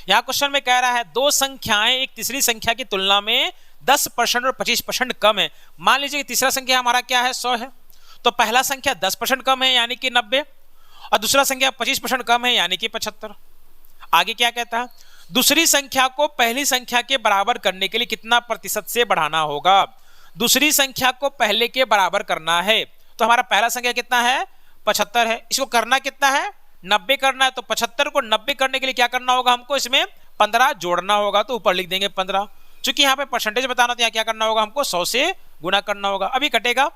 यहाँ क्वेश्चन में कह रहा है दो संख्याएं एक तीसरी संख्या की तुलना में 10% और 25% कम है। मान लीजिए कि तीसरा संख्या हमारा क्या है 100 है, तो पहला संख्या 10% कम है यानी कि 90, और दूसरा संख्या 25% कम है यानी कि 75। आगे क्या कहता है, दूसरी संख्या को पहली संख्या के बराबर करने के लिए कितना प्रतिशत से बढ़ाना होगा। दूसरी संख्या को पहले के बराबर करना है, तो हमारा पहला संख्या कितना है 75 है, इसको करना कितना है 90 करना है, तो 75 को 90 करने के लिए क्या करना होगा, हमको इसमें 15 जोड़ना होगा, तो ऊपर लिख देंगे 15। चूंकि यहाँ पे परसेंटेज बताना तो यहाँ क्या करना होगा, हमको 100 से गुना करना होगा। अभी कटेगा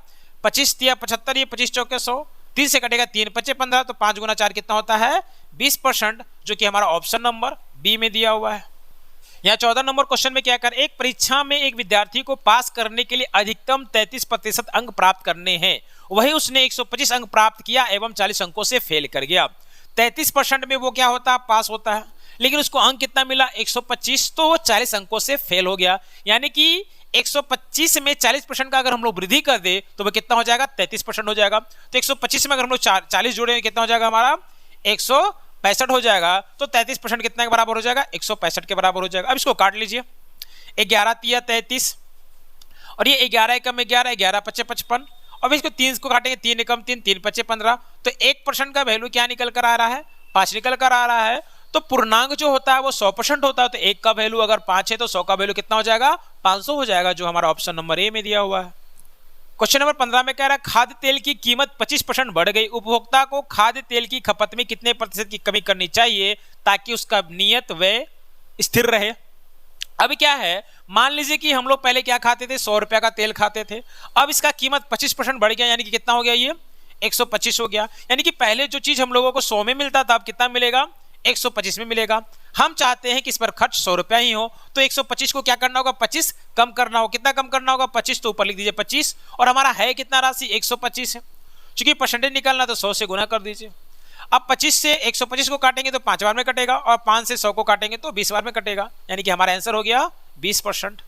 25 तिया 75, ये 25 चौके 100, 3 से कटेगा 3 पचे 15, तो 5 गुना 4 कितना होता है 20%, जो कि हमारा ऑप्शन नंबर बी में दिया हुआ है। यहाँ 14 नंबर क्वेश्चन में क्या कर, एक परीक्षा में एक विद्यार्थी को पास करने के लिए अधिकतम 33% अंक प्राप्त करने हैं, वही उसने 125 अंक प्राप्त किया एवं 40 अंकों से फेल कर गया। 33% में वो क्या होता है पास होता है, लेकिन उसको अंक कितना मिला 125, तो वो 40 अंकों से फेल हो गया। यानी कि 125 में 40% का अगर हम लोग वृद्धि कर दे तो वो कितना हो जाएगा 33% हो जाएगा। तो 125 में अगर हम लोग 40 जोड़े कितना हो जाएगा हमारा 165 हो जाएगा, तो 33% कितना के बराबर हो जाएगा 165 के बराबर हो जाएगा। अब इसको काट लीजिए, 11 तिया 33 और ये 11 एकम 11, 11 पचे 55, अब इसको 3 को काटेंगे 3 एकम 3, 3 पचे 15, तो 1% का वैल्यू क्या निकल कर आ रहा है 5 निकल कर आ रहा है। तो पूर्णांक जो होता है वो 100% होता है, तो 1 का वैल्यू अगर 5 है तो 100 का वैल्यू कितना हो जाएगा 500 हो जाएगा, जो हमारा ऑप्शन नंबर ए में दिया हुआ है। क्वेश्चन नंबर 15 में कह रहा है खाद्य तेल की कीमत 25% बढ़ गई, उपभोक्ता को खाद्य तेल की खपत में कितने प्रतिशत की कमी करनी चाहिए ताकि उसका नियत व्यय स्थिर रहे। अभी क्या है, मान लीजिए कि हम लोग पहले क्या खाते थे 100 रुपया का तेल खाते थे, अब इसका कीमत 25% बढ़ गया, यानी कि कितना हो गया ये 125 हो गया। यानी कि पहले जो चीज हम लोगों को 100 में मिलता था अब कितना मिलेगा 125 में मिलेगा। हम चाहते हैं कि इस पर खर्च 100 रुपया ही हो, तो 125 को क्या करना होगा 25 कम करना होगा। कितना कम करना होगा 25, तो ऊपर लिख दीजिए 25, और हमारा है कितना राशि 125 है। चूंकि परसेंटेज निकालना तो 100 से गुना कर दीजिए। अब 25 से 125 को काटेंगे तो 5 बार में कटेगा, और 5 से 100 को काटेंगे तो 20 बार में कटेगा, यानी कि हमारा आंसर हो गया 20%।